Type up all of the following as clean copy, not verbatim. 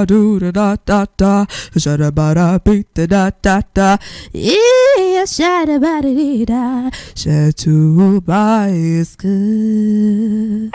ba do da da da da, shada ba da beat da da da da, yeah, shada ba da dee da, shada to buy is good.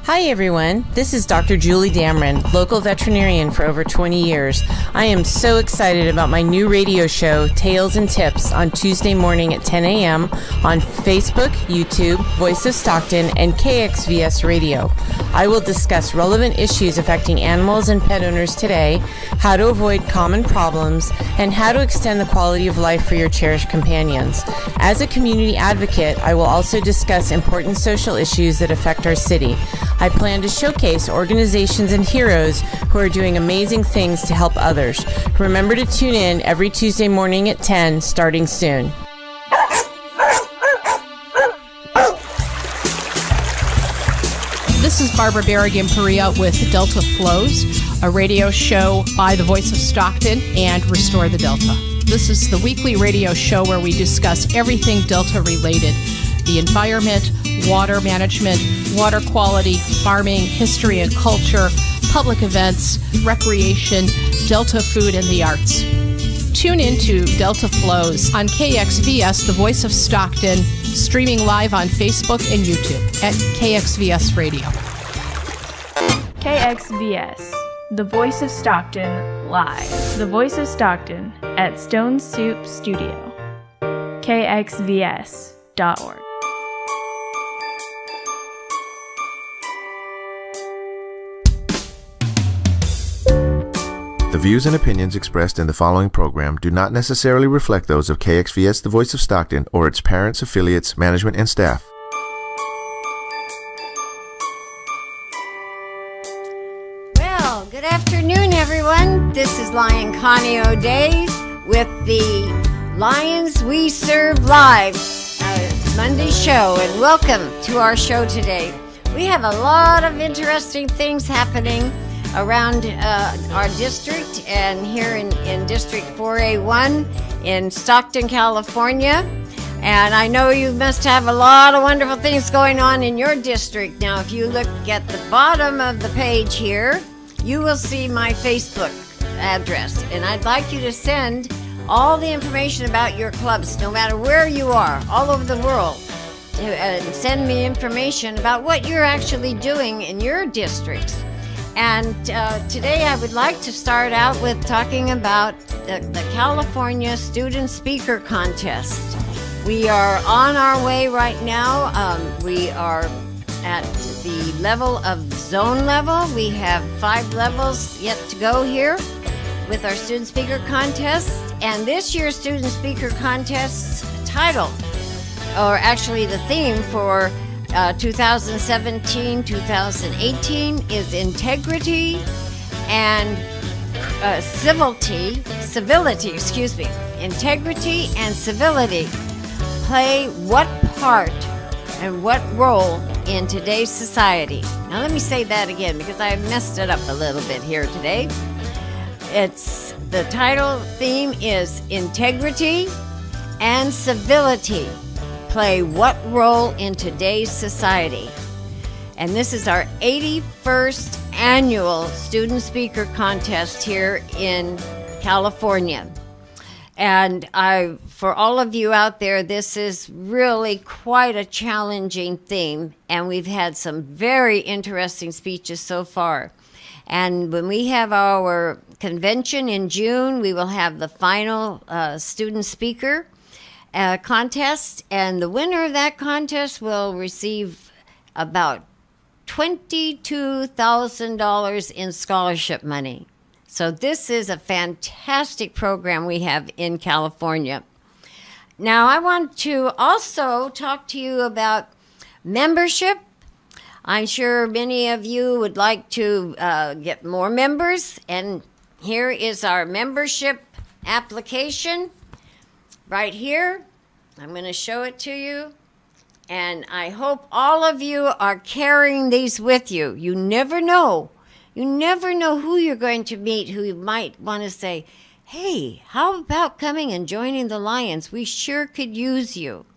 Hi everyone, this is Dr. Julie Dameron, local veterinarian for over 20 years. I am so excited about my new radio show, Tales and Tips, on Tuesday morning at 10 a.m. on Facebook, YouTube, Voice of Stockton, and KXVS Radio. I will discuss relevant issues affecting animals and pet owners today, how to avoid common problems, and how to extend the quality of life for your cherished companions. As a community advocate, I will also discuss important social issues that affect our city. I plan to showcase organizations and heroes who are doing amazing things to help others. Remember to tune in every Tuesday morning at 10, starting soon. This is Barbara Barrigan-Perea with Delta Flows, a radio show by the Voice of Stockton and Restore the Delta. This is the weekly radio show where we discuss everything Delta related: the environment, water management, water quality, farming, history and culture, public events, recreation, Delta food, and the arts. Tune in to Delta Flows on KXVS, the Voice of Stockton, streaming live on Facebook and YouTube at KXVS Radio. KXVS, the Voice of Stockton, live. The Voice of Stockton at Stone Soup Studio. KXVS.org. The views and opinions expressed in the following program do not necessarily reflect those of KXVS, the Voice of Stockton, or its parents, affiliates, management, and staff. Well, good afternoon, everyone. This is Lion Connie O'Day with the Lions We Serve Live Monday show, and welcome to our show today. We have a lot of interesting things happening around our district and here in District 4A1 in Stockton, California. And I know you must have a lot of wonderful things going on in your district. Now, if you look at the bottom of the page here, you will see my Facebook address. And I'd like you to send all the information about your clubs, no matter where you are, all over the world. And send me information about what you're actually doing in your districts. And today I would like to start out with talking about the California Student Speaker Contest. We are on our way right now. We are at the level of zone level. We have 5 levels yet to go here with our Student Speaker Contest. And this year's Student Speaker Contest title, or actually the theme for 2017-2018 is integrity and civility, integrity and civility play what part and what role in today's society. Now let me say that again because I messed it up a little bit here today. It's the title theme is integrity and civility play what role in today's society. And this is our 81st annual Student Speaker Contest here in California. And for all of you out there, this is really quite a challenging theme, and we've had some very interesting speeches so far. And when we have our convention in June, we will have the final student speaker contest, and the winner of that contest will receive about $22,000 in scholarship money. So this is a fantastic program we have in California. Now I want to also talk to you about membership. I'm sure many of you would like to get more members, and here is our membership application right here. I'm going to show it to you, and I hope all of you are carrying these with you. You never know. You never know who you're going to meet who you might want to say, hey, how about coming and joining the Lions? We sure could use you.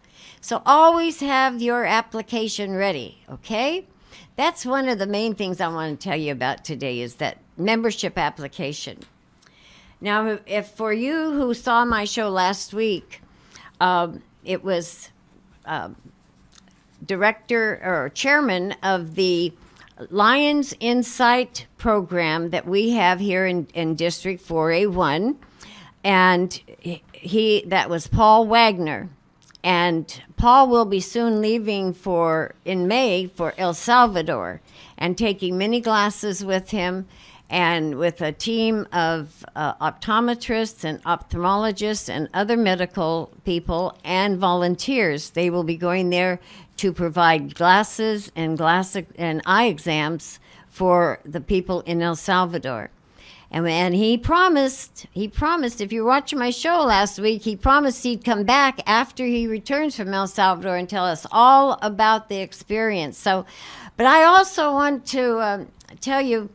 So always have your application ready, okay? that's one of the main things I want to tell you about today is that membership application. Now, if for you who saw my show last week, it was director or chairman of the Lions Insight program that we have here in District 4A1, and that was Paul Wagner. And Paul will be soon leaving in May for El Salvador and taking many glasses with him, and with a team of optometrists and ophthalmologists and other medical people and volunteers. They will be going there to provide glasses and eye exams for the people in El Salvador. And he promised, if you were watching my show last week, he promised he'd come back after he returns from El Salvador and tell us all about the experience. So, but I also want to tell you,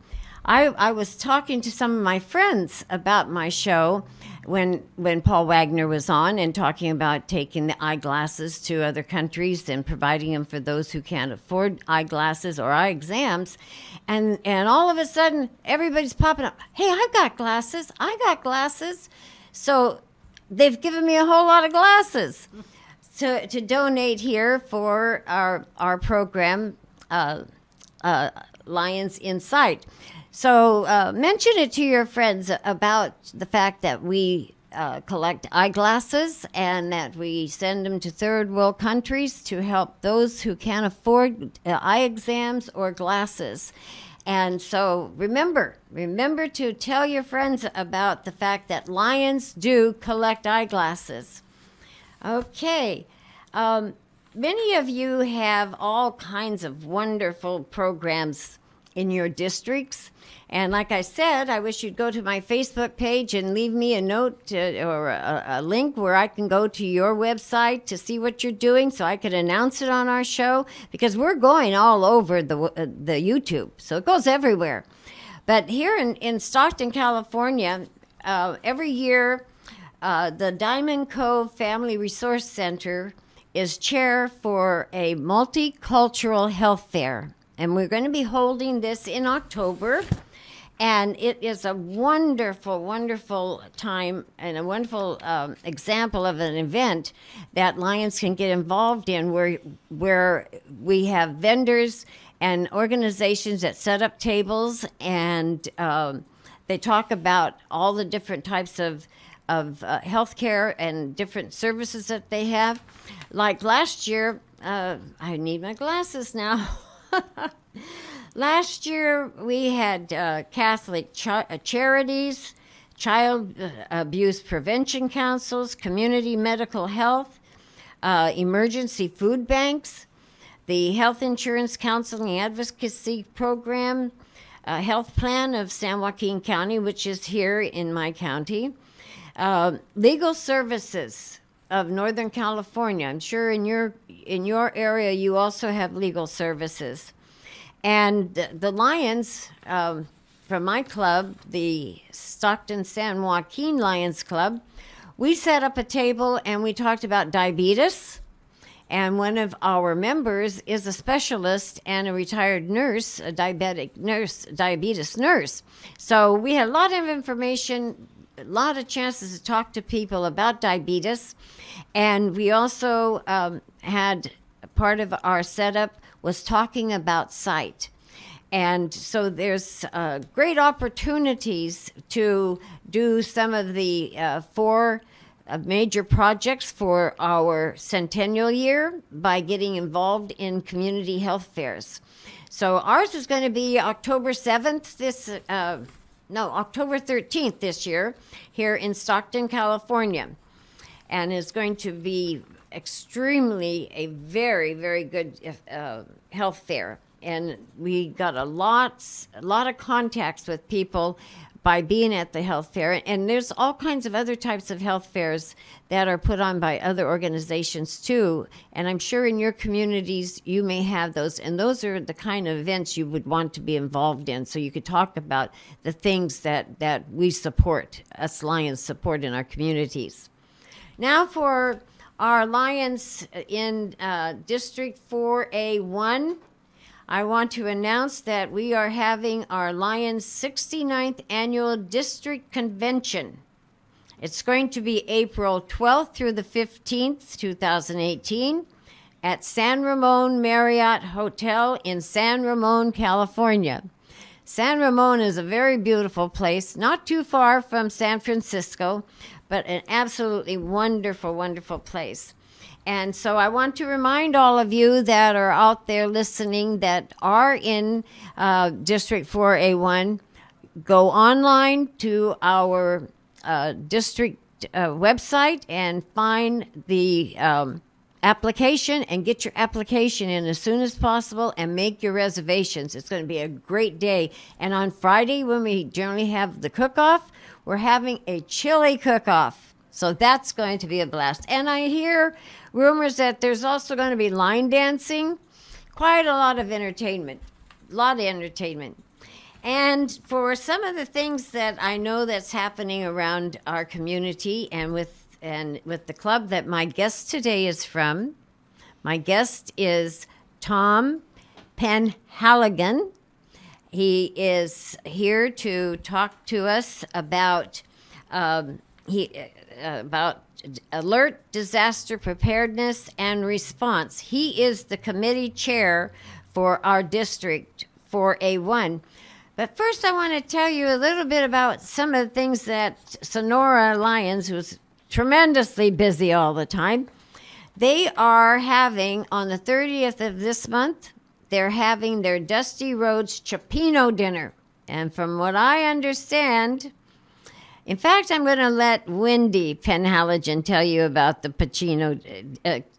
I was talking to some of my friends about my show when Paul Wagner was on, and talking about taking the eyeglasses to other countries and providing them for those who can't afford eyeglasses or eye exams. And all of a sudden, everybody's popping up, hey, I've got glasses. I got glasses. So they've given me a whole lot of glasses to donate here for our program, Lions Insight. So mention it to your friends about the fact that we collect eyeglasses and that we send them to third world countries to help those who can't afford eye exams or glasses. And so remember to tell your friends about the fact that Lions do collect eyeglasses. Okay. Many of you have all kinds of wonderful programs in your districts. And like I said, I wish you'd go to my Facebook page and leave me a note or a link where I can go to your website to see what you're doing, so I could announce it on our show, because we're going all over the YouTube, so it goes everywhere. But here in Stockton, California, every year the Diamond Cove Family Resource Center is chair for a multicultural health fair. And we're going to be holding this in October. And it is a wonderful, wonderful time and a wonderful example of an event that Lions can get involved in, where we have vendors and organizations that set up tables, and they talk about all the different types of healthcare and different services that they have. Like last year, I need my glasses now. Last year, we had Catholic charities, child abuse prevention councils, community medical health, emergency food banks, the Health Insurance Counseling Advocacy Program, health plan of San Joaquin County, which is here in my county, legal services of Northern California. I'm sure in your area you also have legal services. And the Lions, from my club, the Stockton San Joaquin Lions Club, we set up a table and we talked about diabetes. And one of our members is a specialist and a retired nurse, a diabetes nurse. So we had a lot of information, a lot of chances to talk to people about diabetes. And we also had part of our setup was talking about sight. And so there's great opportunities to do some of the 4 major projects for our centennial year by getting involved in community health fairs. So ours is going to be October 7th, October 13th this year here in Stockton, California. And is going to be extremely a very, very good health fair. And we got a lot of contacts with people by being at the health fair. And there's all kinds of other types of health fairs that are put on by other organizations too. And I'm sure in your communities you may have those. And those are the kind of events you would want to be involved in. So you could talk about the things that we support, us Lions support in our communities. Now for our Lions in District 4A1, I want to announce that we are having our Lions 69th Annual District Convention. It's going to be April 12th through the 15th, 2018, at San Ramon Marriott Hotel in San Ramon, California. San Ramon is a very beautiful place, not too far from San Francisco, but an absolutely wonderful, wonderful place. And so I want to remind all of you that are out there listening that are in District 4A1, go online to our district website and find the application and get your application in as soon as possible and make your reservations. It's going to be a great day. And on Friday, when we generally have the cook-off, we're having a chili cook-off. So that's going to be a blast. And I hear rumors that there's also going to be line dancing. Quite a lot of entertainment. And for some of the things that I know that's happening around our community and with the club that my guest today is from, my guest is Tom Penhallegon. He is here to talk to us about alert, disaster preparedness, and response. He is the committee chair for our District 4A1. But first, I want to tell you a little bit about some of the things that Sonora Lions, who's tremendously busy all the time, they are having on the 30th of this month, they're having their Dusty Roads Cioppino dinner. And from what I understand, in fact, I'm going to let Wendy Penhallegon tell you about the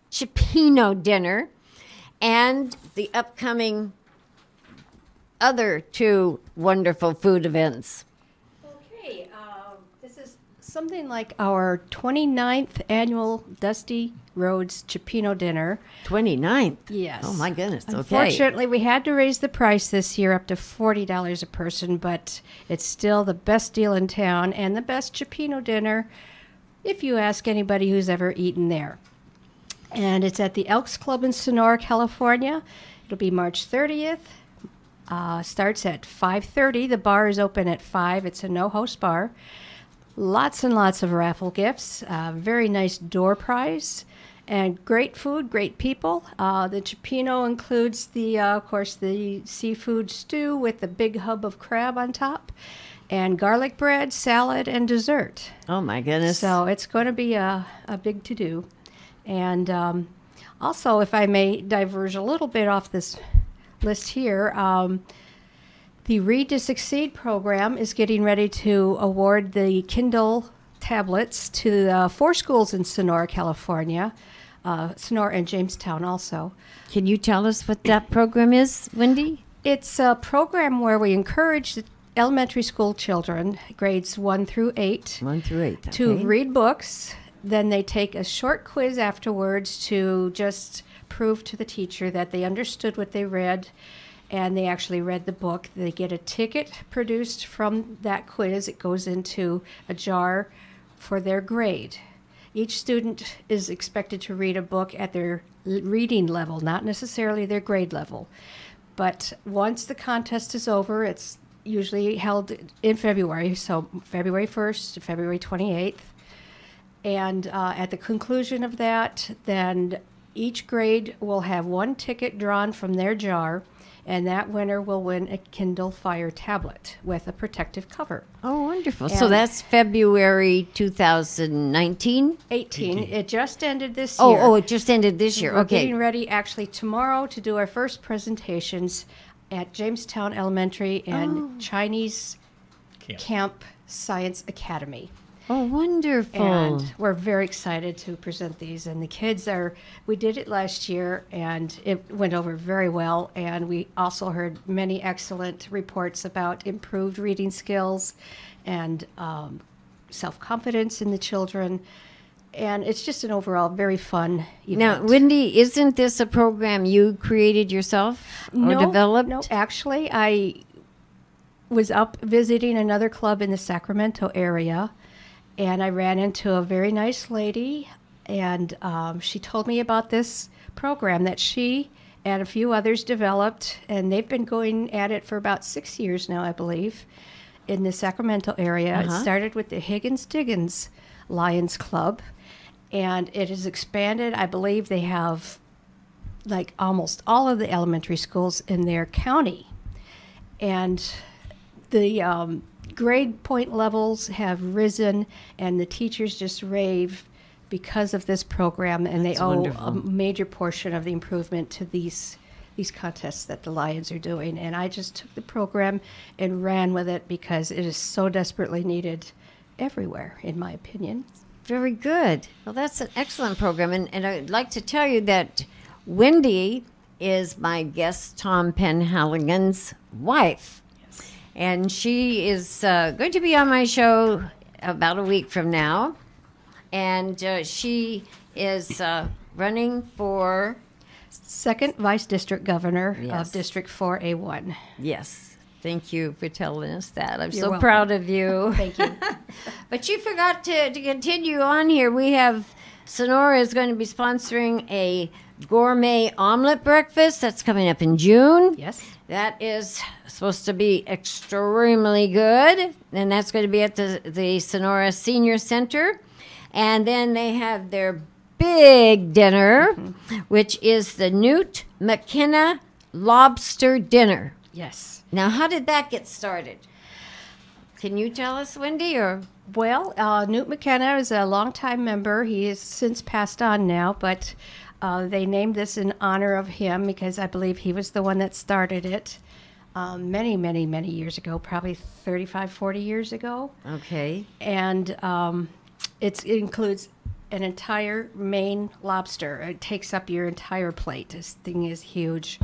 Cioppino dinner and the upcoming other two wonderful food events. Okay, this is something like our 29th annual Dusty Roads Cioppino dinner. 29th? Yes. Oh, my goodness. Okay. Unfortunately, we had to raise the price this year up to $40 a person, but it's still the best deal in town and the best Cioppino dinner if you ask anybody who's ever eaten there. And it's at the Elks Club in Sonora, California. It'll be March 30th. Starts at 5:30. The bar is open at 5. It's a no-host bar. Lots and lots of raffle gifts. Very nice door prize. And great food, great people. The Cioppino includes, of course, the seafood stew with the big hub of crab on top. And garlic bread, salad, and dessert. Oh, my goodness. So it's going to be a big to-do. And also, if I may diverge a little bit off this list here, the Read to Succeed program is getting ready to award the Kindle tablets to 4 schools in Sonora, California, Sonora and Jamestown also. Can you tell us what that program is, Wendy? It's a program where we encourage elementary school children, grades 1 through 8, to read books. Then they take a short quiz afterwards to just prove to the teacher that they understood what they read and they actually read the book. They get a ticket produced from that quiz. It goes into a jar for their grade. Each student is expected to read a book at their reading level, not necessarily their grade level. But once the contest is over, it's usually held in February, so February 1st to February 28th. And at the conclusion of that, then each grade will have 1 ticket drawn from their jar, and that winner will win a Kindle Fire tablet with a protective cover. Oh, wonderful. So that's February 2019? 18. It just ended this year. Oh, it just ended this year. We're Okay. getting ready actually tomorrow to do our first presentations at Jamestown Elementary and Chinese Camp Science Academy. Oh, wonderful. And we're very excited to present these. And the kids we did it last year, and it went over very well. And we also heard many excellent reports about improved reading skills and self-confidence in the children. And it's just an overall very fun event. Now, Wendy, isn't this a program you created yourself or developed? No, actually, I was up visiting another club in the Sacramento area, and I ran into a very nice lady, and she told me about this program that she and a few others developed, and they've been going at it for about 6 years now, I believe, in the Sacramento area. It started with the Higgins-Diggins Lions Club, and it has expanded. I believe they have like almost all of the elementary schools in their county, and the grade point levels have risen, and the teachers just rave because of this program, and they owe a major portion of the improvement to these contests that the Lions are doing. And I just took the program and ran with it because it is so desperately needed everywhere, in my opinion. Very good. Well, that's an excellent program. And I'd like to tell you that Wendy is my guest, Tom Penhallegon's wife. Yes. And she is going to be on my show about a week from now. And she is running for second vice district governor of District 4A1. Yes. Thank you for telling us that. I'm You're so welcome. proud of you. Thank you. But you forgot to continue on here. We have Sonora is going to be sponsoring a gourmet omelet breakfast that's coming up in June. Yes. That is supposed to be extremely good. And that's going to be at the Sonora Senior Center. And then they have their big dinner, which is the Newt McKenna Lobster Dinner. Yes. Now, how did that get started? Can you tell us, Wendy? Or Well, Newt McKenna is a longtime member. He is since passed on now, but they named this in honor of him because I believe he was the one that started it many, many, many years ago, probably 35, 40 years ago. Okay. And it includes an entire Maine lobster. It takes up your entire plate. This thing is huge.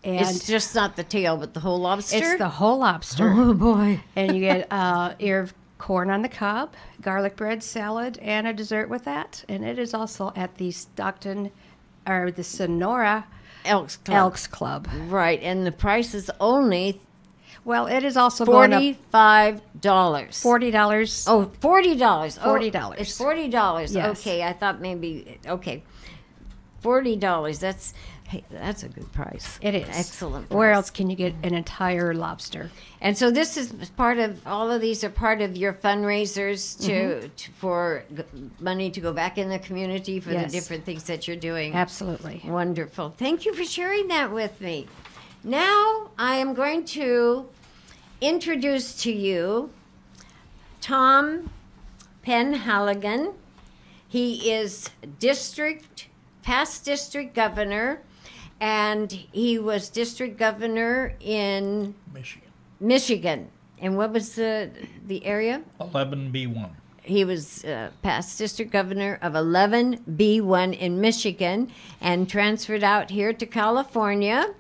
And It's just not the tail, but the whole lobster? it's the whole lobster. Oh, boy. And you get ear of corn on the cob, garlic bread, salad, and a dessert with that. And it is also at the Stockton, or the Sonora Elks Club. Elks Club. Right, and the price is only Well, it is also going up $45. $40. Oh, $40. $40. It's $40. Yes. Okay, I thought maybe, okay. $40. That's a good price. It is. Excellent price. Where else can you get an entire lobster? And so this is part of, all of these are part of your fundraisers for money to go back in the community for Yes. the different things that you're doing. Absolutely. Wonderful. Thank you for sharing that with me. Now I am going to introduce to you Tom Penhallegon. He is past district governor, and he was district governor in Michigan. And what was the area? 11B1. He was past district governor of 11B1 in Michigan and transferred out here to California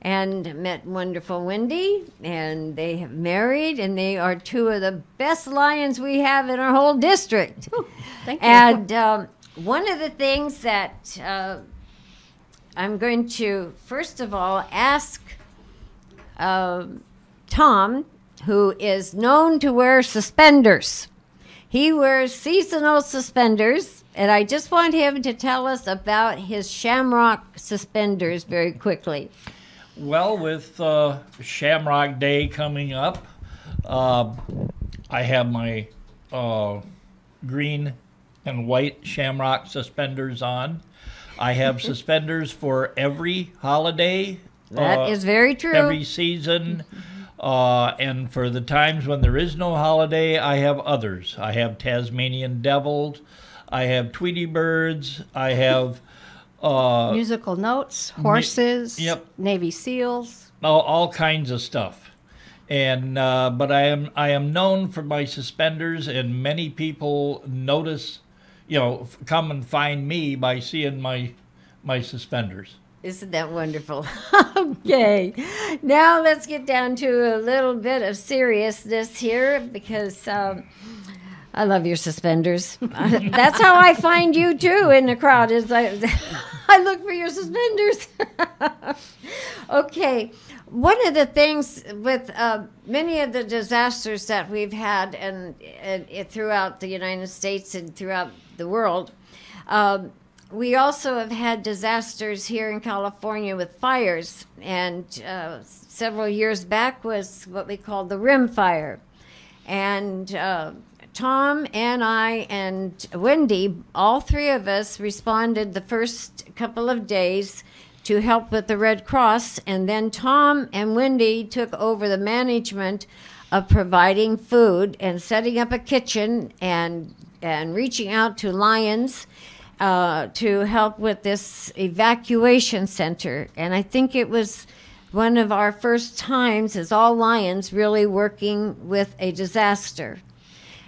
and met wonderful Wendy, and they have married, and they are two of the best Lions we have in our whole district. Thank you. And one of the things that I'm going to, first of all, ask Tom, who is known to wear suspenders. He wears seasonal suspenders, and I just want him to tell us about his shamrock suspenders very quickly. Well, with Shamrock Day coming up, I have my green and white shamrock suspenders on. I have suspenders for every holiday. That is very true. Every season. And for the times when there is no holiday, I have others. I have Tasmanian Devils. I have Tweety Birds. I have Musical notes, horses, Yep. Navy SEALs. all kinds of stuff. And but I am known for my suspenders, and many people notice, come and find me by seeing my suspenders. Isn't that wonderful? Okay. Now let's get down to a little bit of seriousness here, because I love your suspenders. That's how I find you, too, in the crowd, is I look for your suspenders. Okay. One of the things with many of the disasters that we've had and throughout the United States and throughout the world, we also have had disasters here in California with fires, and several years back was what we called the rim fire. And Tom and I and Wendy, all three of us responded the first couple of days to help with the Red Cross, and then Tom and Wendy took over the management of providing food and setting up a kitchen and reaching out to Lions to help with this evacuation center. And I think it was one of our first times as all Lions really working with a disaster.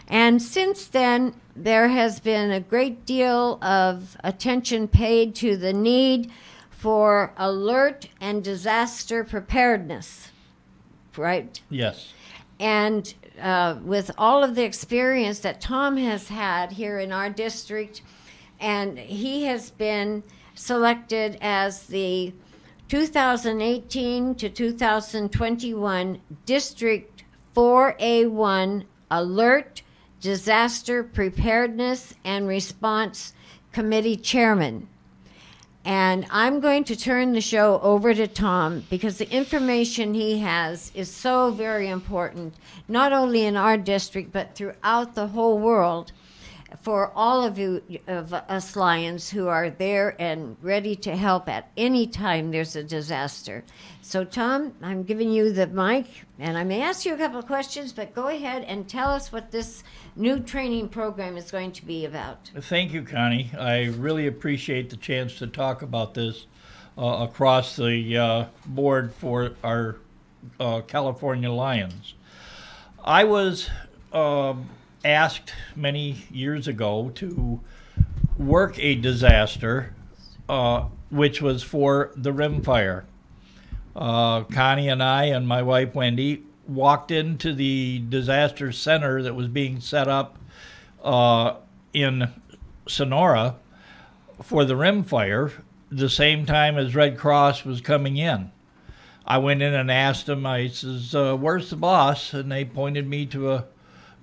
And since then, there has been a great deal of attention paid to the need for alert and disaster preparedness, right? Yes. And with all of the experience that Tom has had here in our district, and he has been selected as the 2018 to 2021 District 4A1 Alert, Disaster Preparedness and Response Committee Chairman. And I'm going to turn the show over to Tom because the information he has is so very important, not only in our district, but throughout the whole world, for all of you, of us Lions who are there and ready to help at any time there's a disaster. So Tom, I'm giving you the mic, and I may ask you a couple of questions, but go ahead and tell us what this new training program is going to be about. Thank you, Connie. I really appreciate the chance to talk about this across the board for our California Lions. I was asked many years ago to work a disaster, which was for the rim fire. Connie and I and my wife Wendy walked into the disaster center that was being set up in Sonora for the rim fire the same time as Red Cross was coming in. I went in and asked them, I says, where's the boss? And they pointed me to a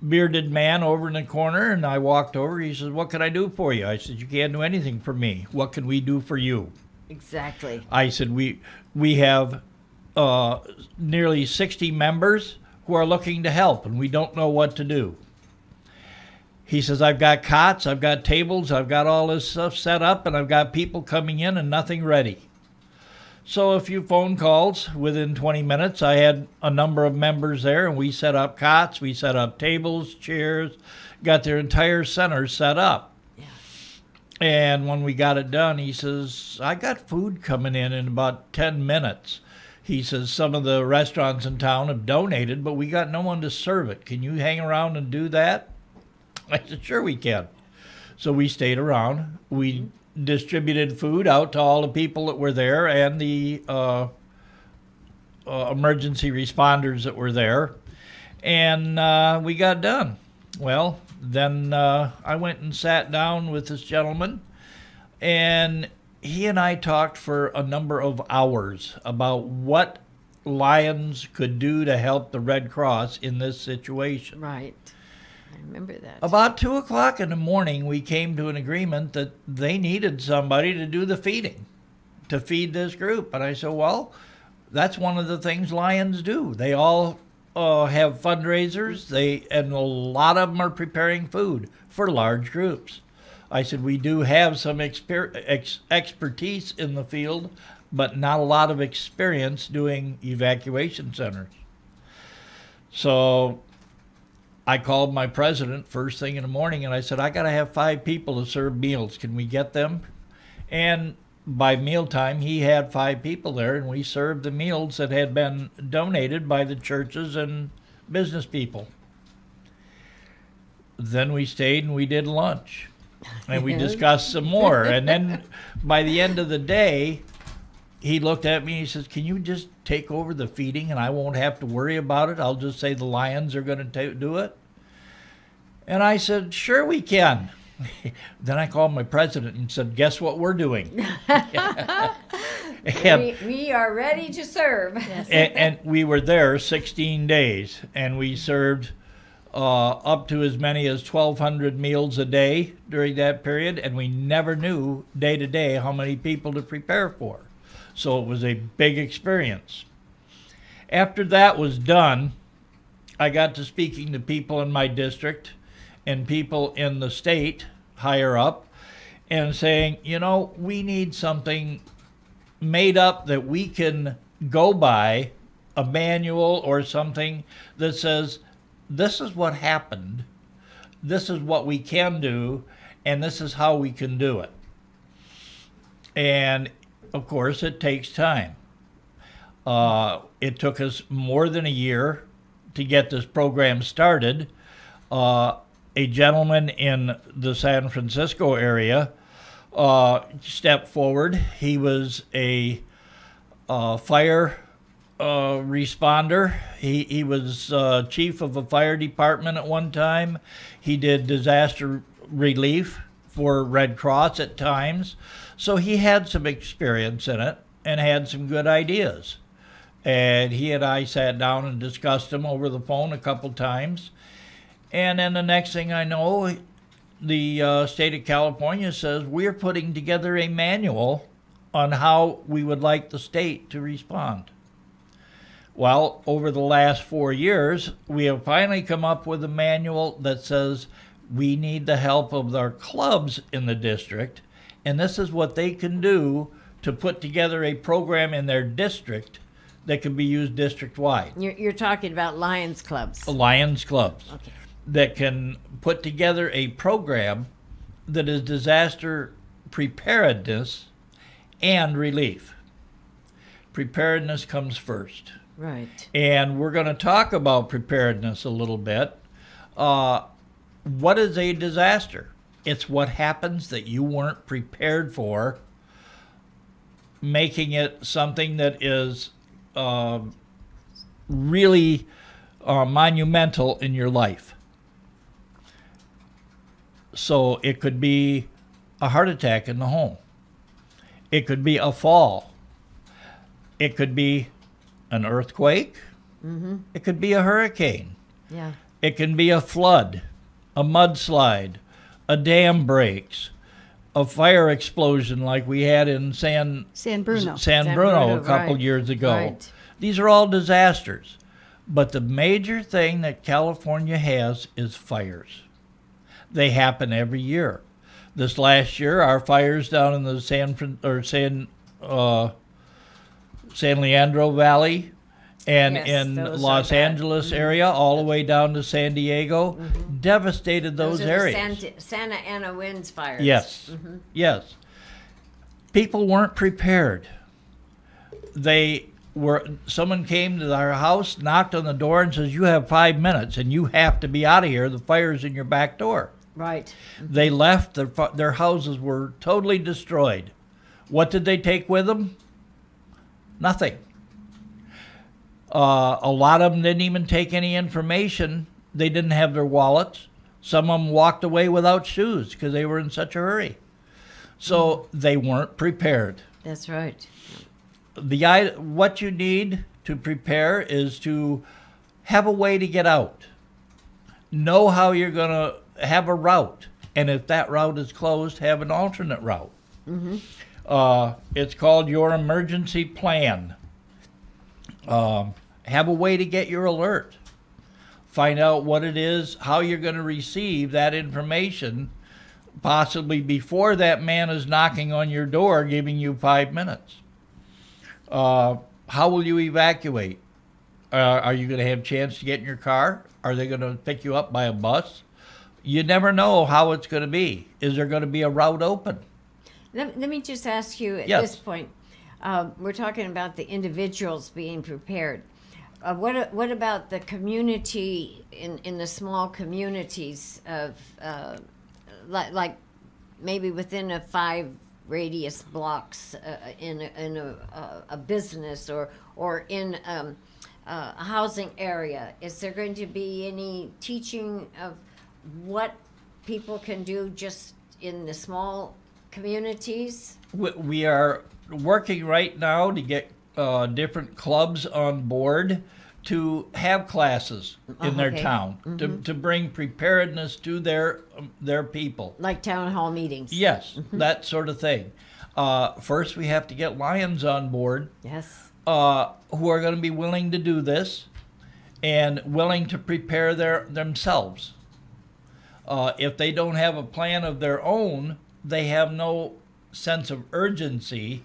bearded man over in the corner, and I walked over. He says, what can I do for you? I said, you can't do anything for me. What can we do for you? Exactly. I said, we have nearly 60 members who are looking to help, and we don't know what to do. He says, I've got cots, I've got tables, I've got all this stuff set up, and I've got people coming in and nothing ready. So a few phone calls. Within 20 minutes, I had a number of members there, and we set up cots, we set up tables, chairs, got their entire center set up. Yeah. And when we got it done, he says, I got food coming in about 10 minutes. He says, some of the restaurants in town have donated, but we got no one to serve it. Can you hang around and do that? I said, sure we can. So we stayed around. We distributed food out to all the people that were there and the emergency responders that were there. And we got done. Well, then I went and sat down with this gentleman, and he and I talked for a number of hours about what Lions could do to help the Red Cross in this situation. Right. I remember that. About 2 o'clock in the morning, we came to an agreement that they needed somebody to do the feeding, to feed this group. And I said, well, that's one of the things Lions do. They all have fundraisers, and a lot of them are preparing food for large groups. I said, we do have some expertise in the field, but not a lot of experience doing evacuation centers. So I called my president first thing in the morning, and I said, I got to have 5 people to serve meals. Can we get them? And by mealtime, he had 5 people there, and we served the meals that had been donated by the churches and business people. Then we stayed and we did lunch, and we discussed some more. And then by the end of the day, he looked at me and he says, can you just take over the feeding and I won't have to worry about it? I'll just say the Lions are going to do it. And I said, sure we can. Then I called my president and said, guess what we're doing? We are ready to serve. And we were there 16 days, and we served up to as many as 1,200 meals a day during that period, and we never knew day to day how many people to prepare for. So it was a big experience. After that was done, I got to speaking to people in my district and people in the state higher up and saying, you know, we need something made up that we can go by, a manual or something that says, this is what happened, this is what we can do, and this is how we can do it. And of course, it takes time. It took us more than a year to get this program started. A gentleman in the San Francisco area stepped forward. He was a fire responder. He was chief of a fire department at one time. He did disaster relief for Red Cross at times. So he had some experience in it and had some good ideas. And he and I sat down and discussed them over the phone a couple times. And then the next thing I know, the state of California says, we're putting together a manual on how we would like the state to respond. Well, over the last 4 years, we have finally come up with a manual that says we need the help of our clubs in the district, and this is what they can do to put together a program in their district that can be used district-wide. You're talking about Lions clubs. Lions clubs. Okay. That can put together a program that is disaster preparedness and relief. Preparedness comes first. Right. And we're going to talk about preparedness a little bit. What is a disaster? It's what happens that you weren't prepared for, making it something that is really monumental in your life. So it could be a heart attack in the home. It could be a fall. It could be an earthquake. Mm-hmm. It could be a hurricane. Yeah. It can be a flood, a mudslide, a dam breaks, a fire explosion like we had in San Bruno a couple years ago. Right. These are all disasters. But the major thing that California has is fires. They happen every year. This last year, our fires down in the San Leandro Valley and in Los Angeles area, all the way down to San Diego, devastated those areas. The Santa Ana winds fires. Yes, yes. People weren't prepared. Someone came to our house, knocked on the door, and says, "You have 5 minutes, and you have to be out of here. The fire's in your back door." Right. They left. Their houses were totally destroyed. What did they take with them? Nothing. A lot of them didn't even take any information. They didn't have their wallets. Some of them walked away without shoes because they were in such a hurry. So they weren't prepared. That's right. What you need to prepare is to have a way to get out. Know how you're going to have a route. And if that route is closed, have an alternate route. It's called your emergency plan. Have a way to get your alert. Find out what it is, how you're going to receive that information, possibly before that man is knocking on your door giving you 5 minutes. How will you evacuate? Are you going to have a chance to get in your car? Are they going to pick you up by a bus? You never know how it's going to be. Is there going to be a route open? Let me just ask you at Yes. this point. We're talking about the individuals being prepared. What about the community in the small communities of like maybe within a 5 radius blocks in a business or in a housing area? Is there going to be any teaching of what people can do just in the small communities? We are working right now to get different clubs on board to have classes in their town to bring preparedness to their people. Like town hall meetings. Yes, that sort of thing. First, we have to get Lions on board. Yes. Who are going to be willing to do this and willing to prepare themselves. If they don't have a plan of their own, they have no sense of urgency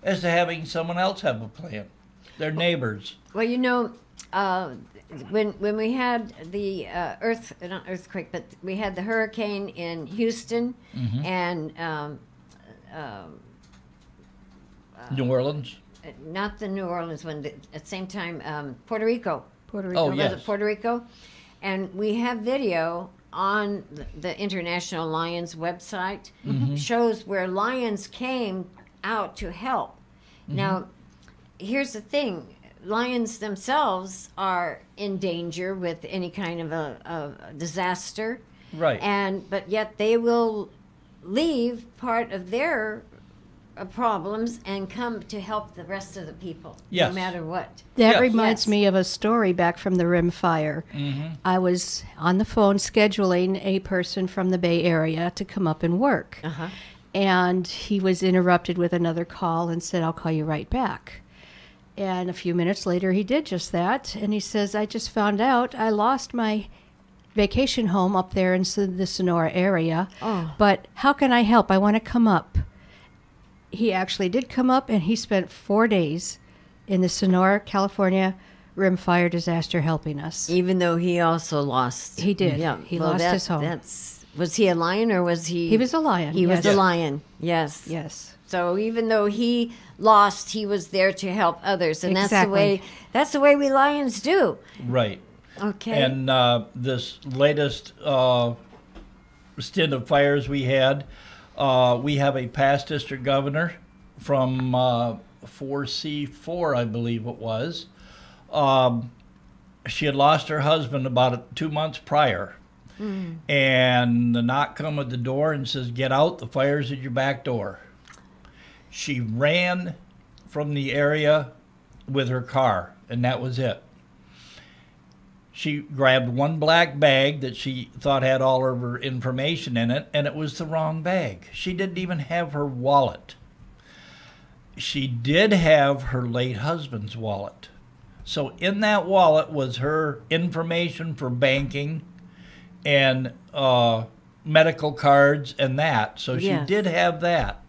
as to having someone else have a plan. Their neighbors. Well, you know, when we had the not earthquake, but we had the hurricane in Houston and New Orleans? Not the New Orleans one, at the same time, Puerto Rico. Oh, yes. Puerto Rico. And we have video on the International Lions website, shows where lions came out to help. Now, here's the thing. Lions themselves are in danger with any kind of a disaster. Right. But yet they will leave part of their problems and come to help the rest of the people, no matter what. That reminds me of a story back from the Rim Fire. I was on the phone scheduling a person from the Bay Area to come up and work. And he was interrupted with another call and said, "I'll call you right back." And a few minutes later, he did just that. And he says, "I just found out I lost my vacation home up there in the Sonora area. But how can I help? I want to come up." He actually did come up, and he spent 4 days in the Sonora, California Rim Fire disaster helping us. Even though he also lost. He did. Yeah. He lost his home. Was he a lion or was he? He was a lion. He was a lion. Yes. Yes. So even though he lost, he was there to help others, and that's the way we lions do. Right. Okay. And this latest stint of fires we had, we have a past district governor from 4C4, I believe it was. She had lost her husband about 2 months prior. And the knock come at the door and says, "Get out, the fire's at your back door." She ran from the area with her car, and that was it. She grabbed one black bag that she thought had all of her information in it, and it was the wrong bag. She didn't even have her wallet. She did have her late husband's wallet. So in that wallet was her information for banking and medical cards and that. So she did have that.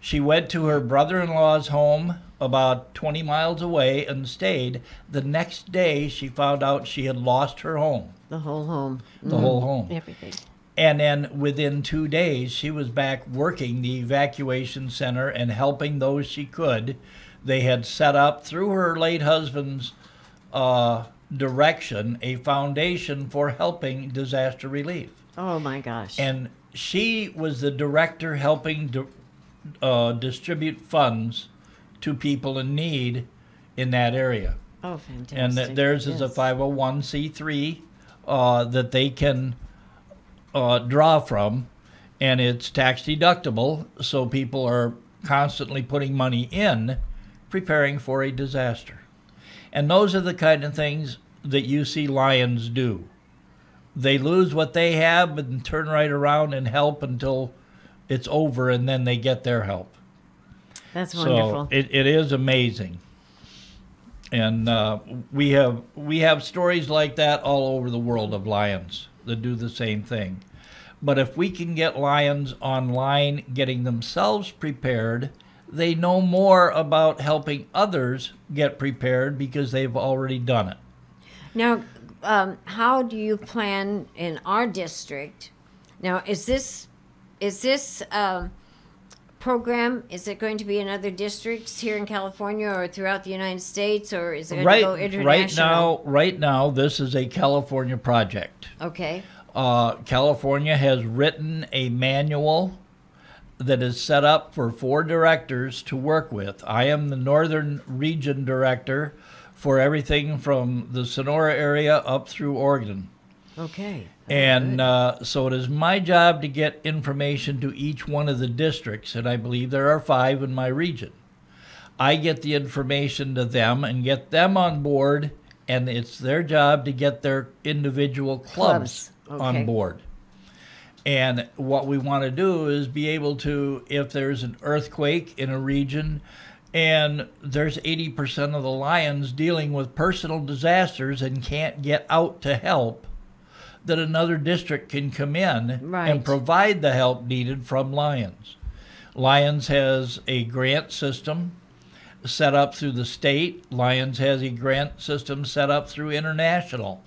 She went to her brother-in-law's home about 20 miles away and stayed. The next day, she found out she had lost her home. The whole home. The whole home. Everything. And then within 2 days, she was back working the evacuation center and helping those she could. They had set up, through her late husband's direction, a foundation for helping disaster relief. Oh, my gosh. And she was the director helping distribute funds to people in need in that area. Oh, fantastic. And theirs is a 501c3 that they can draw from, and it's tax deductible, so people are constantly putting money in, preparing for a disaster. And those are the kind of things that you see lions do. They lose what they have and turn right around and help until it's over, and then they get their help. That's wonderful. So it is amazing. And we have stories like that all over the world of lions that do the same thing. But if we can get lions online getting themselves prepared, they know more about helping others get prepared because they've already done it. Now, how do you plan in our district? Now, is this program, is it going to be in other districts here in California or throughout the United States, or is it going to go international? Right now, this is a California project. Okay. California has written a manual that is set up for 4 directors to work with. I am the Northern Region Director for everything from the Sonora area up through Oregon. Okay. And so it is my job to get information to each one of the districts, and I believe there are 5 in my region. I get the information to them and get them on board and it's their job to get their individual clubs on board. And what we want to do is be able to, if there's an earthquake in a region and there's 80% of the Lions dealing with personal disasters and can't get out to help, that another district can come in and provide the help needed from Lions. Lions has a grant system set up through the state. Lions has a grant system set up through international.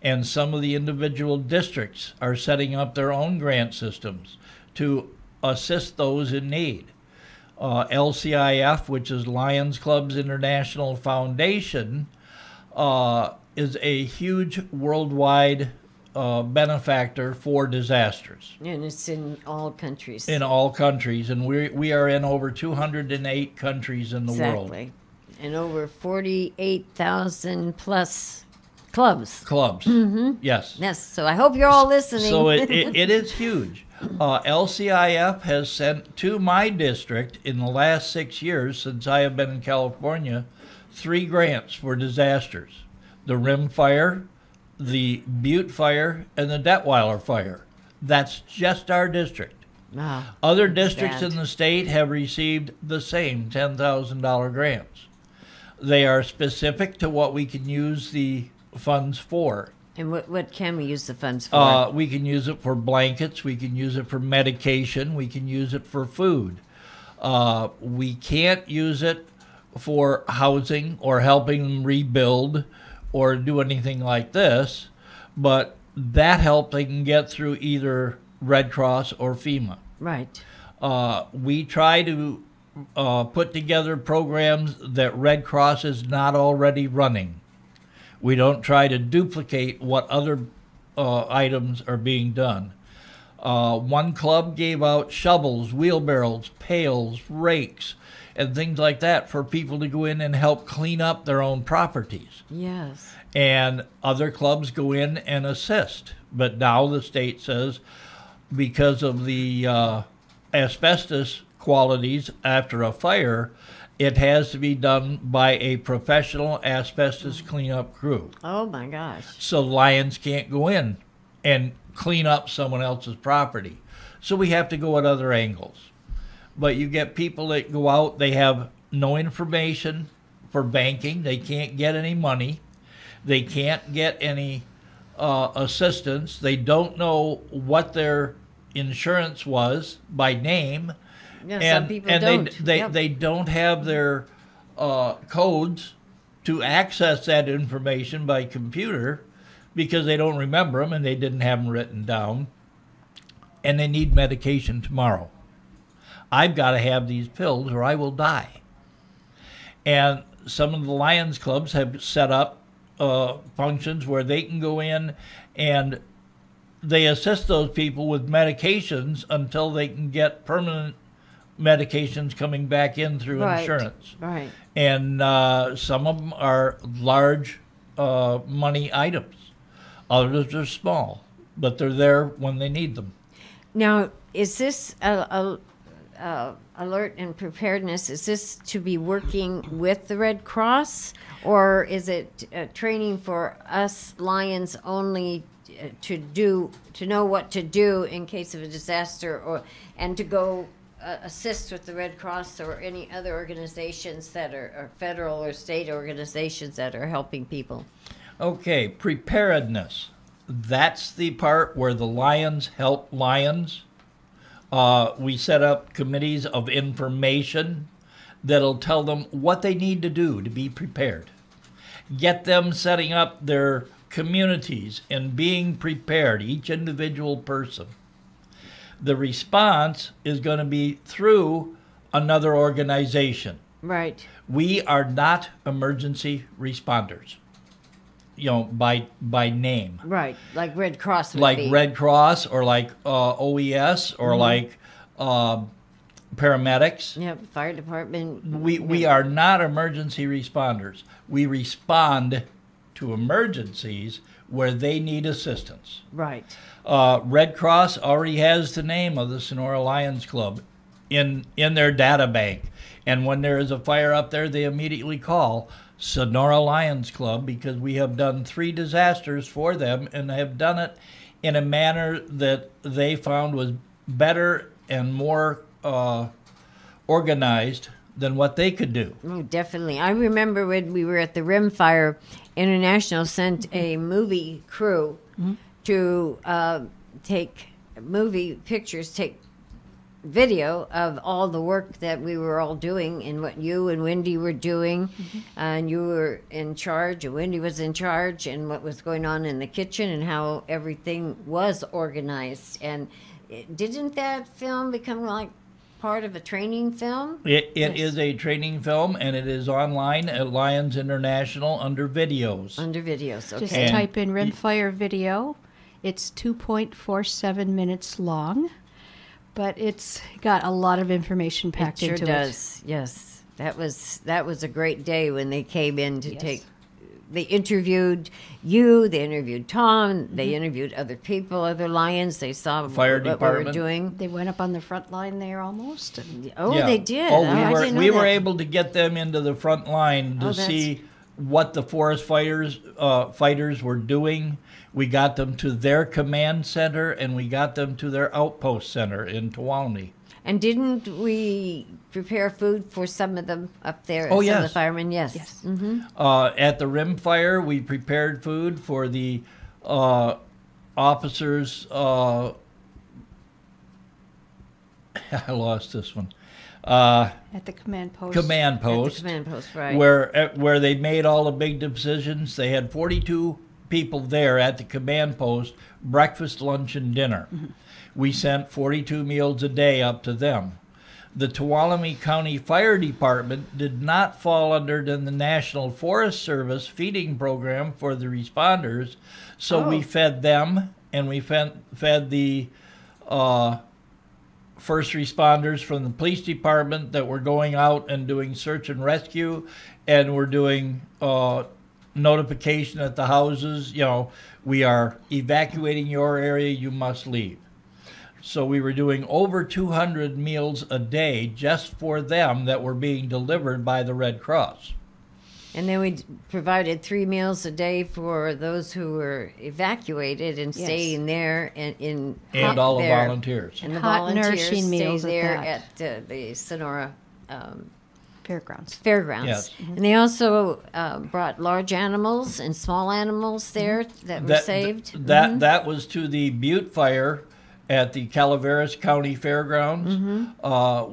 And some of the individual districts are setting up their own grant systems to assist those in need. LCIF, which is Lions Clubs International Foundation, is a huge worldwide benefactor for disasters. And it's in all countries. In all countries, and we are in over 208 countries in the world. Exactly. And over 48,000 plus clubs. Yes. Yes, so I hope you're all listening. So it is huge. LCIF has sent to my district in the last 6 years since I have been in California 3 grants for disasters. The Rim Fire, the Butte Fire, and the Detweiler Fire. That's just our district. Wow. Other districts in the state have received the same $10,000 grants. They are specific to what we can use the funds for. And what can we use the funds for? We can use it for blankets. We can use it for medication. We can use it for food. We can't use it for housing or helping them rebuild or do anything like this, but that help they can get through either Red Cross or FEMA. Right. We try to put together programs that Red Cross is not already running. We don't try to duplicate what other items are being done. One club gave out shovels, wheelbarrows, pails, rakes, and things like that for people to go in and help clean up their own properties. Yes. And other clubs go in and assist. But now the state says because of the asbestos qualities after a fire, it has to be done by a professional asbestos cleanup crew. Oh my gosh. So Lions can't go in and clean up someone else's property. So we have to go at other angles. But you get people that go out, they have no information for banking, they can't get any money, they can't get any assistance, they don't know what their insurance was by name. Yeah, some people don't. They don't have their codes to access that information by computer because they don't remember them and they didn't have them written down, and they need medication tomorrow. I've got to have these pills or I will die. And some of the Lions clubs have set up functions where they can go in and they assist those people with medications until they can get permanent medications coming back in through insurance. Right. And some of them are large money items. Others are small, but they're there when they need them. Now, is this alert and preparedness, is this to be working with the Red Cross, or is it training for us Lions only to know what to do in case of a disaster, and to go assist with the Red Cross or any other organizations that are federal or state organizations that are helping people? Okay, preparedness. That's the part where the Lions help Lions. We set up committees of information that'll tell them what they need to do to be prepared. Get them setting up their communities and being prepared, each individual person. The response is going to be through another organization. Right. We are not emergency responders, by name. Right, like Red Cross would like be. Red Cross or like OES or like paramedics. Yep, fire department. We are not emergency responders. We respond to emergencies where they need assistance. Right. Red Cross already has the name of the Sonora Lions Club in their data bank. And when there is a fire up there, they immediately call Sonora Lions Club, because we have done 3 disasters for them and have done it in a manner that they found was better and more organized than what they could do. Oh, definitely. I remember when we were at the Rimfire, International sent a movie crew to take movie pictures, take video of all the work that we were all doing and what you and Wendy were doing. And you were in charge, and Wendy was in charge, and what was going on in the kitchen and how everything was organized. And didn't that film become like part of a training film? It is a training film, and it is online at Lions International under videos. Under videos, okay. Just type in Rimfire video. It's 2.47 minutes long, but it's got a lot of information packed into it. It sure does, yes. That was a great day when they came in to take. They interviewed you, they interviewed Tom, they interviewed other people, other Lions. They saw Fire what department. we were doing. They went up on the front line there almost. They did. Oh, we were able to get them into the front line to see what the forest fighters were doing. We got them to their command center, and we got them to their outpost center in Tuolumne. And didn't we prepare food for some of them up there? Oh, some yes. of the firemen, yes. At the Rimfire, we prepared food for the officers. I lost this one. At the command post. Command post. At the command post, right. Where they made all the big decisions. They had 42 people there at the command post, breakfast, lunch, and dinner. We sent 42 meals a day up to them. The Tuolumne County Fire Department did not fall under the National Forest Service feeding program for the responders, so we fed them, and we fed the first responders from the police department that were going out and doing search and rescue, and were doing notification at the houses, we are evacuating your area, you must leave. So we were doing over 200 meals a day just for them that were being delivered by the Red Cross. And then we provided 3 meals a day for those who were evacuated and staying there and all the volunteers. And the Hot, volunteers nourishing stayed meals there at the Sonora Fairgrounds. Yes. And they also brought large animals and small animals there that were saved. That was to the Butte Fire at the Calaveras County Fairgrounds.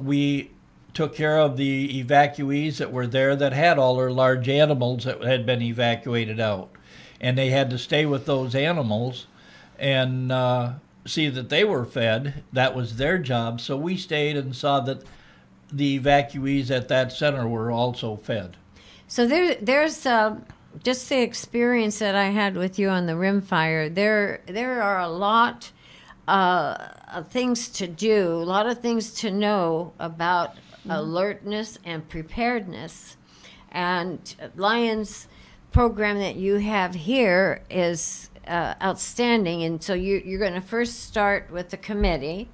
We took care of the evacuees that were there that had all their large animals that had been evacuated out. And they had to stay with those animals and see that they were fed. That was their job. So we stayed and saw that the evacuees at that center were also fed. So there's just the experience that I had with you on the Rimfire. There are a lot of things to do, a lot of things to know about alertness and preparedness. And Lions program that you have here is outstanding. And so you're going to first start with the committee.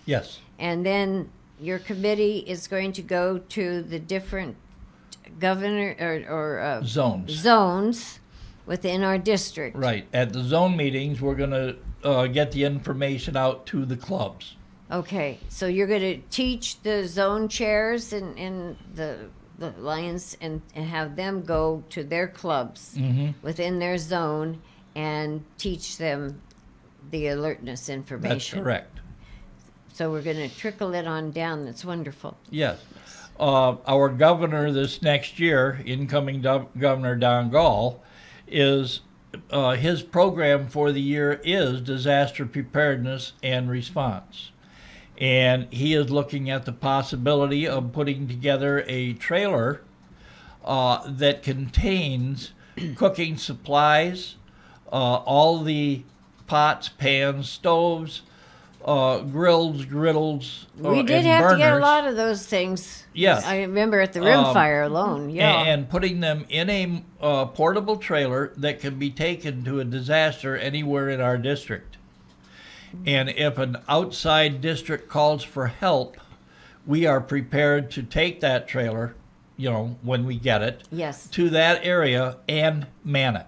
Yes. And then your committee is going to go to the different zones within our district. Right. At the zone meetings, we're going to get the information out to the clubs. Okay. So you're going to teach the zone chairs and the Lions and have them go to their clubs within their zone and teach them the alertness information. That's correct. So we're going to trickle it on down. That's wonderful. Yes. Our governor this next year, incoming Governor Don Gall, is his program for the year is disaster preparedness and response. And he is looking at the possibility of putting together a trailer that contains cooking supplies, all the pots, pans, stoves, grills, griddles, we did have burners. to get a lot of those things. Yes. I remember at the Rimfire alone. Yeah. And putting them in a portable trailer that can be taken to a disaster anywhere in our district. And if an outside district calls for help, we are prepared to take that trailer when we get it, Yes. to that area and man it.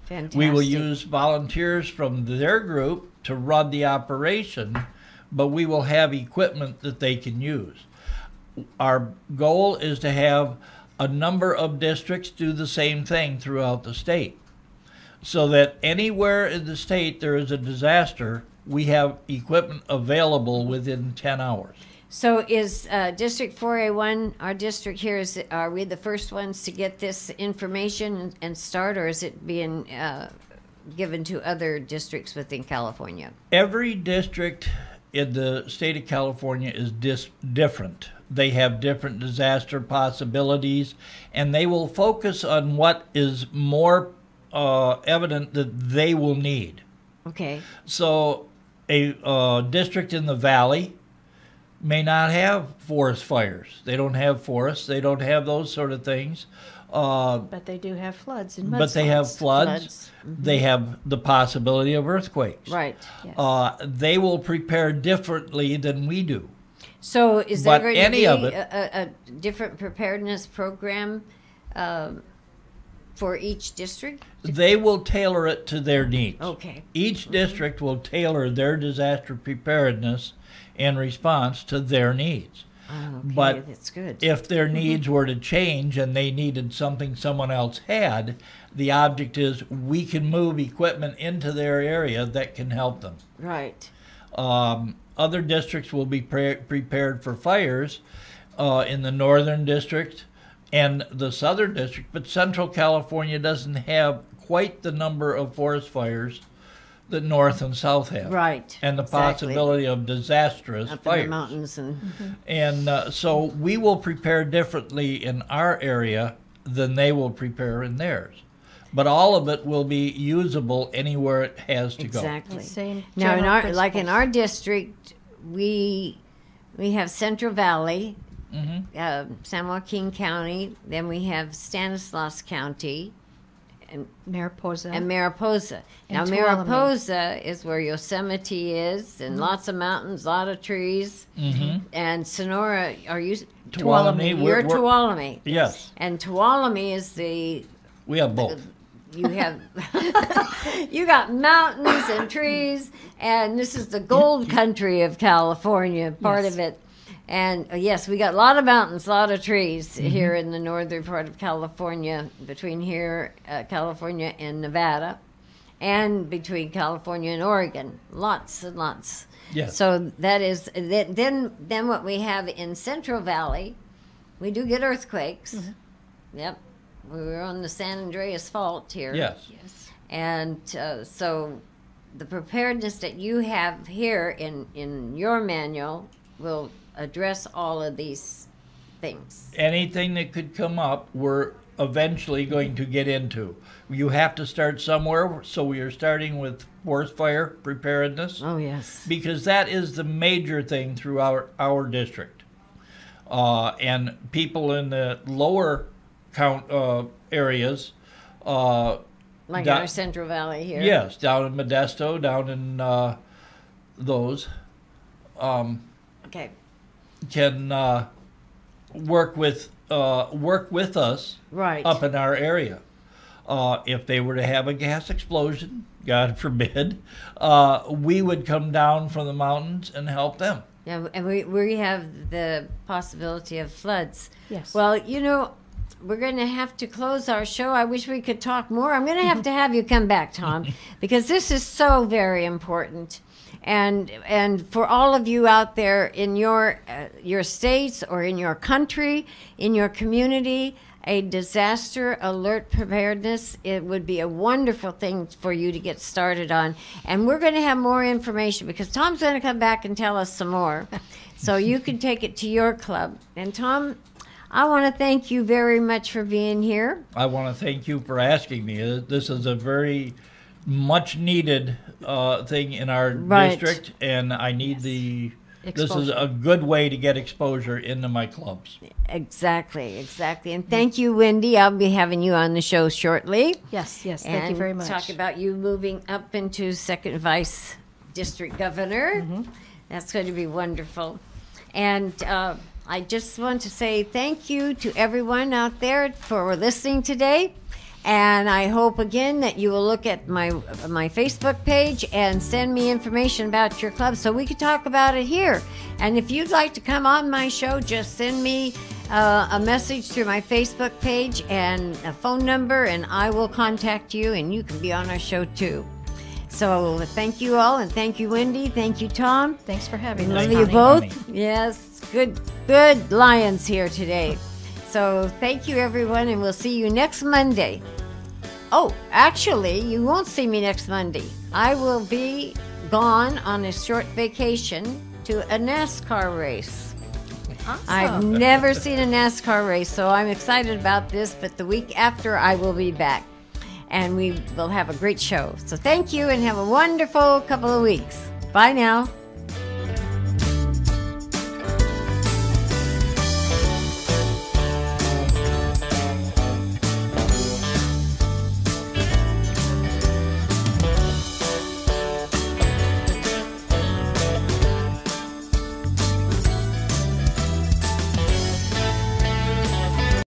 Fantastic. We will use volunteers from their group to run the operation, but we will have equipment that they can use. Our goal is to have a number of districts do the same thing throughout the state, so that anywhere in the state there is a disaster, we have equipment available within 10 hours. So is District 4A1, our district here, are we the first ones to get this information and start, or is it being given to other districts within California? Every district in the state of California is different. They have different disaster possibilities, and they will focus on what is more evident that they will need. Okay. So a district in the valley may not have forest fires. They don't have forests. They don't have those sort of things. But they do have floods and mudslides. But they have floods. Mm-hmm. They have the possibility of earthquakes. Right. Yes. They will prepare differently than we do. So is there But going any to of be it- a different preparedness program for each district? They will tailor it to their needs. Okay. Each district will tailor their disaster preparedness and response to their needs. Oh, okay, But that's good. if their needs were to change and they needed something someone else had, the object is we can move equipment into their area that can help them. Right. Other districts will be prepared for fires in the northern district and the southern district, but Central California doesn't have quite the number of forest fires that North and South have. Right. And the exactly. possibility of disastrous Up fires. in the mountains and And so we will prepare differently in our area than they will prepare in theirs. But all of it will be usable anywhere it has to exactly. The same Now, in general our principles. our district, we have Central Valley, go. Mm-hmm. San Joaquin County. Then we have Stanislaus County, Mariposa. and Mariposa. Now, And Tuolumne. Mariposa is where Yosemite is, and lots of mountains, a lot of trees. Mm-hmm. And Sonora, are you? Tuolumne, You're we're- Tuolumne. Yes, And Tuolumne is the we have both. you have you got mountains and trees, and this is the gold country of California, part Yes. of it. And yes, we got a lot of mountains, a lot of trees Mm-hmm. here in the northern part of California, between here, California and Nevada, and between California and Oregon. Lots and lots. Yes. So that is then what we have in Central Valley, we do get earthquakes. Yep. We were on the San Andreas Fault here. Yes. And so the preparedness that you have here in your manual will address all of these things. Anything that could come up, we're eventually going to get into. You have to start somewhere, so we are starting with forest fire preparedness. Oh, yes. Because that is the major thing through our district. And people in the lower areas, Like That- our Central Valley here. yes, down in Modesto, down in those, Okay. can work with us Right. up in our area. If they were to have a gas explosion, God forbid, we would come down from the mountains and help them. Yeah, and we have the possibility of floods. Yes. Well, we're going to have to close our show. I wish we could talk more. I'm going to have you come back, Tom, because this is so very important. And for all of you out there in your states or in your country, in your community, a disaster alert preparedness, it would be a wonderful thing for you to get started on. And we're going to have more information because Tom's going to come back and tell us some more. So you can take it to your club. And Tom, I want to thank you very much for being here. I want to thank you for asking me. This is a very much needed thing in our Right. district, and I need this is Exposure. a good way to get exposure into my clubs. Exactly. And thank you, Wendy. I'll be having you on the show shortly. Yes. Thank you And very much. talk about you moving up into second vice district governor. That's going to be wonderful. And I just want to say thank you to everyone out there for listening today. And I hope again that you will look at my Facebook page and send me information about your club so we can talk about it here. And if you'd like to come on my show, just send me a message through my Facebook page and a phone number, and I will contact you, and you can be on our show too. So thank you all, and thank you, Wendy. Thank you, Tom. Thanks for having me. Love you both. Yes, good lions here today. So thank you, everyone, and we'll see you next Monday. Oh, actually, you won't see me next Monday. I will be gone on a short vacation to a NASCAR race. Awesome. I've never seen a NASCAR race, so I'm excited about this, but the week after I will be back, and we will have a great show. So thank you, and have a wonderful couple of weeks. Bye now.